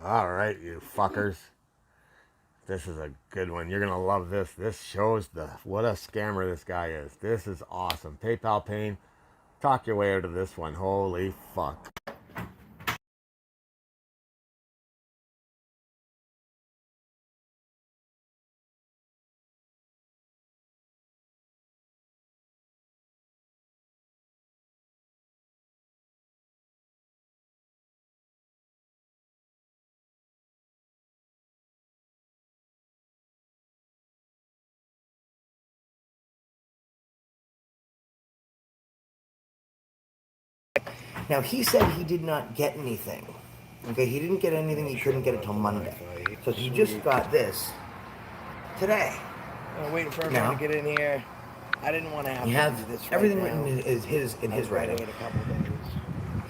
All right, you fuckers. This is a good one. You're gonna love this. This shows what a scammer this guy is. This is awesome. PayPal Payne, talk your way out of this one. Holy fuck. Now, he said he did not get anything. Okay, he didn't get anything. He couldn't get it till Monday. So he just got this today. I'm waiting for everyone to get in here. I didn't want to have to do this right everything now. written in his writing. Wait a couple days.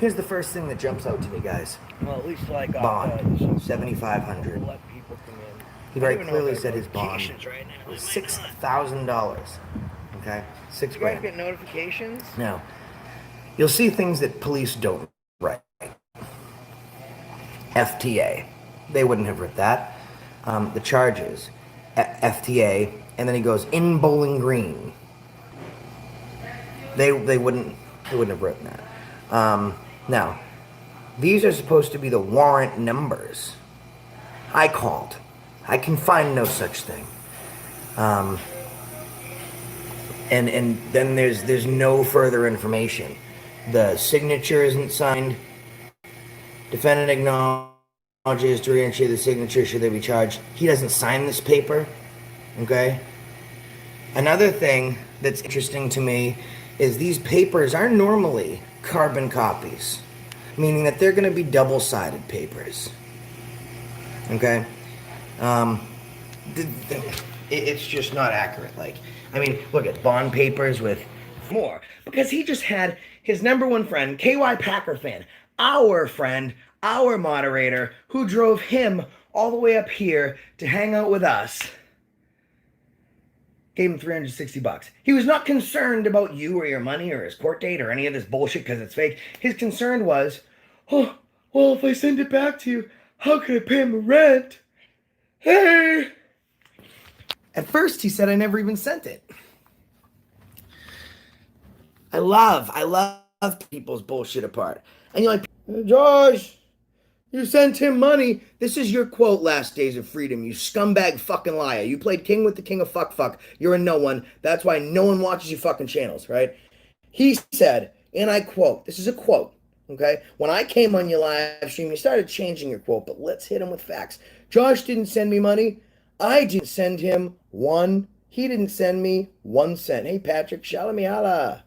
Here's the first thing that jumps out to me, guys. Well, at least I got Bond, so $7,500. let people come in. He very clearly said his bond was $6,000. Okay, $6 You guys grand. get notifications? Now, you'll see things that police don't write. FTA. They wouldn't have written that. The charges. FTA. And then he goes, in Bowling Green. They wouldn't have written that. Now, these are supposed to be the warrant numbers. I called. I can find no such thing. And then there's no further information. The signature isn't signed. Defendant acknowledges to reinstate the signature should they be charged. He doesn't sign this paper. Okay? Another thing that's interesting to me is these papers are normally carbon copies, meaning that they're going to be double-sided papers. Okay? It's just not accurate. Like, I mean, look at bond papers with more. Because he just had his number one friend, KY Packer fan, our friend, our moderator, who drove him all the way up here to hang out with us, gave him $360. He was not concerned about you or your money or his court date or any of this bullshit because it's fake. His concern was, oh, well, if I send it back to you, how can I pay him rent? Hey! At first, he said I never even sent it. I love people's bullshit apart. And you're like, Josh, you sent him money. This is your quote, Last Days of Freedom, you scumbag fucking liar. You played king with the king of fuck. You're a no one. That's why no one watches your fucking channels, right? He said, and I quote, this is a quote, okay? When I came on your live stream, you started changing your quote, but let's hit him with facts. Josh didn't send me money. I didn't send him one. He didn't send me 1 cent. Hey, Patrick, shalamihala.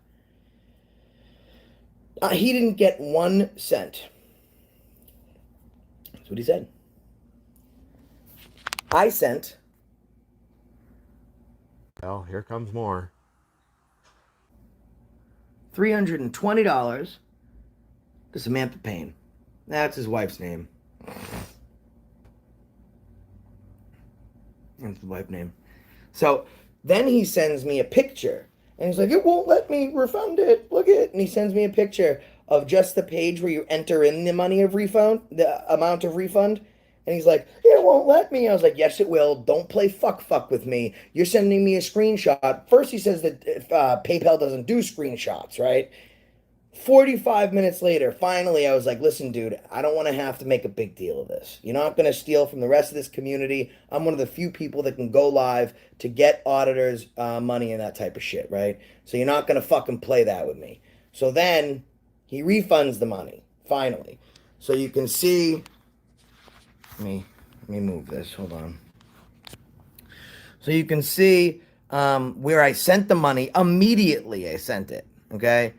He didn't get 1 cent. That's what he said. I sent. Well, here comes more. $320 to Samantha Payne. That's his wife's name. That's the wife's name. So then he sends me a picture. And he's like, it won't let me refund it. Look at it. And he sends me a picture of just the page where you enter in the money of refund, the amount of refund. And he's like, it won't let me. I was like, yes, it will. Don't play fuck with me. You're sending me a screenshot. First, he says that PayPal doesn't do screenshots, right? 45 minutes later, finally, I was like, listen, dude, I don't want to have to make a big deal of this. You're not going to steal from the rest of this community. I'm one of the few people that can go live to get auditors' money and that type of shit, right? So you're not going to fucking play that with me. So then he refunds the money, finally. So you can see, let me move this, hold on. So you can see where I sent the money, immediately I sent it, okay?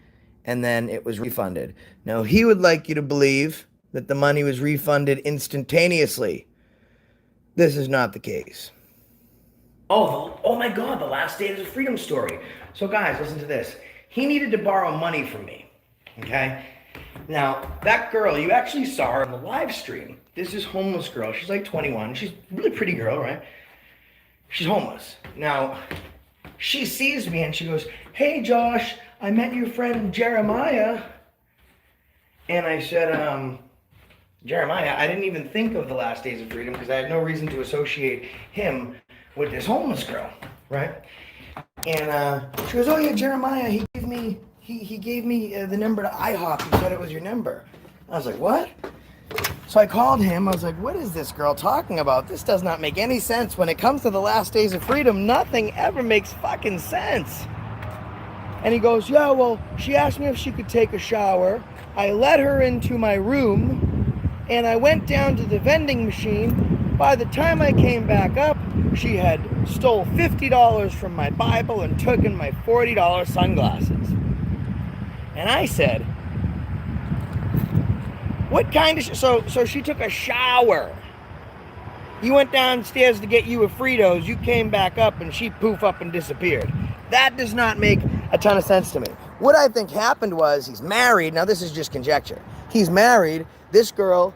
And then it was refunded. Now, he would like you to believe that the money was refunded instantaneously. This is not the case. Oh my God, the Last Days of Freedom story. So guys, listen to this. He needed to borrow money from me, okay? Now, that girl, you actually saw her on the live stream. This is homeless girl. She's like 21. She's a really pretty girl, right? She's homeless. Now, she sees me and she goes, hey, Josh, I met your friend Jeremiah. And I said, Jeremiah, I didn't even think of the last days of freedom because I had no reason to associate him with this homeless girl, right? And she goes, oh yeah, Jeremiah, he gave me the number to IHOP. He said it was your number. I was like, what? So I called him. I was like, what is this girl talking about? This does not make any sense. When it comes to the last days of freedom, nothing ever makes fucking sense. And he goes, yeah, well, she asked me if she could take a shower. I let her into my room, and I went down to the vending machine. By the time I came back up, she had stole $50 from my Bible and taken my $40 sunglasses. And I said, what kind of... So she took a shower. You went downstairs to get you a Fritos. You came back up, and she poof up and disappeared. That does not make a ton of sense to me. What I think happened was he's married. Now, this is just conjecture. He's married. This girl,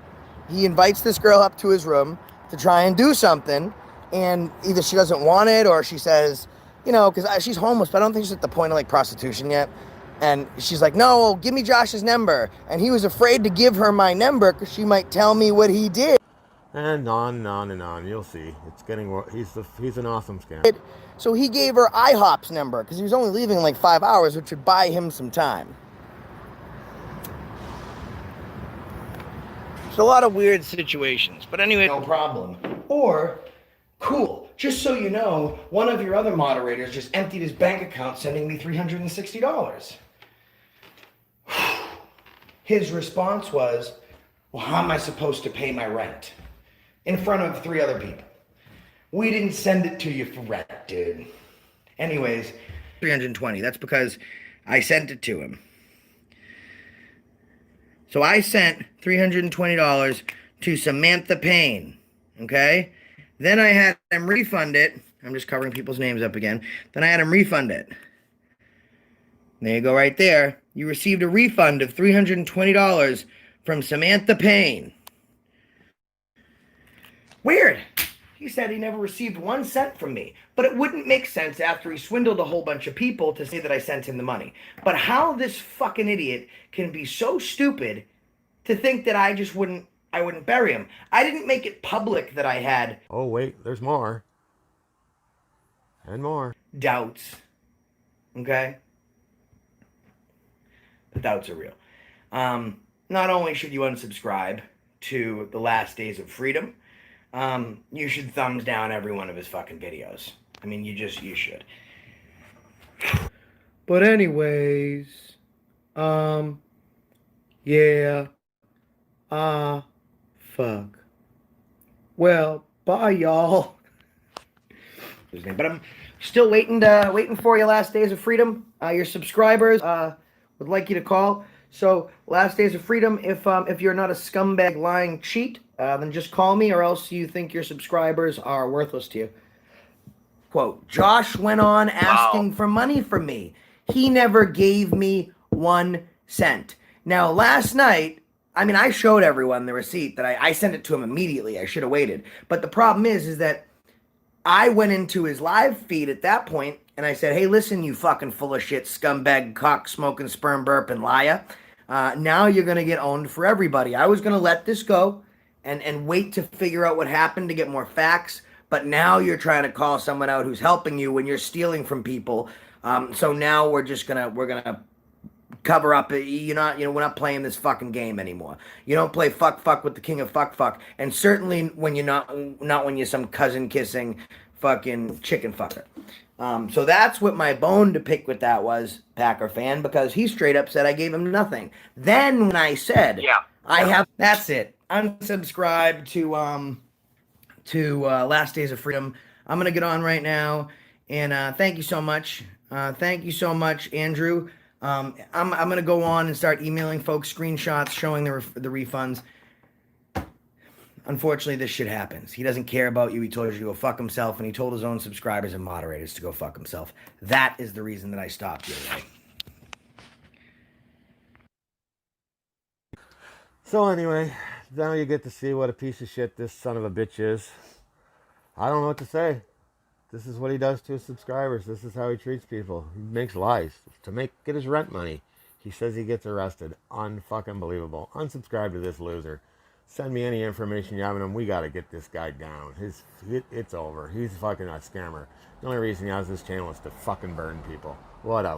he invites this girl up to his room to try and do something. And either she doesn't want it or she says, you know, because she's homeless, but I don't think she's at the point of, like, prostitution yet. And she's like, no, give me Josh's number. And he was afraid to give her my number because she might tell me what he did. And on and on and on. You'll see. It's getting... He's an awesome scam. So he gave her IHOP's number because he was only leaving in like 5 hours, which would buy him some time. It's a lot of weird situations. But anyway, no problem. Or, cool, just so you know, one of your other moderators just emptied his bank account sending me $360. His response was, well, how am I supposed to pay my rent? In front of 3 other people. We didn't send it to you for rent, dude. Anyways, $320. That's because I sent it to him. So I sent $320 to Samantha Payne, okay? Then I had him refund it. I'm just covering people's names up again. Then I had him refund it. There you go right there. You received a refund of $320 from Samantha Payne. Weird. He said he never received 1 cent from me. But it wouldn't make sense after he swindled a whole bunch of people to say that I sent him the money. But how this fucking idiot can be so stupid to think that I wouldn't bury him. I didn't make it public that I had... Oh, wait, there's more. And more. Doubts. Okay? The doubts are real. Not only should you unsubscribe to The Last Days of Freedom, you should thumbs down every one of his fucking videos. I mean, you should. But anyways, yeah, fuck. Well, bye, y'all. But I'm still waiting for your Last Days of Freedom. Your subscribers would like you to call. So, Last Days of Freedom, if you're not a scumbag lying cheat, then just call me, or else you think your subscribers are worthless to you. Quote, Josh went on asking for money from me. He never gave me 1 cent. Now, last night, I mean, I showed everyone the receipt that I sent it to him immediately. I should have waited. But the problem is that I went into his live feed at that point, and I said, hey, listen, you fucking full of shit, scumbag, cock-smoking, sperm burp, and liar. Now you're going to get owned for everybody. I was going to let this go and wait to figure out what happened to get more facts. But now you're trying to call someone out who's helping you when you're stealing from people. So now we're gonna cover up. We're not playing this fucking game anymore. You don't play fuck with the king of fuck, and certainly when you're not when you're some cousin kissing fucking chicken fucker. So that's what my bone to pick with that was, Packer fan, because he straight up said I gave him nothing. Then when I said, that's it. Unsubscribe to Last Days of Freedom. I'm going to get on right now, and thank you so much. Thank you so much, Andrew. I'm going to go on and start emailing folks screenshots showing the refunds. Unfortunately, this shit happens. He doesn't care about you. He told you to go fuck himself, and he told his own subscribers and moderators to go fuck himself. That is the reason that I stopped you today. So anyway, now you get to see what a piece of shit this son of a bitch is. I don't know what to say. This is what he does to his subscribers. This is how he treats people. He makes lies to get his rent money. He says he gets arrested. Unfucking believable. Unsubscribe to this loser. Send me any information you have on him. We got to get this guy down. It's over. He's fucking a scammer. The only reason he has this channel is to fucking burn people. What a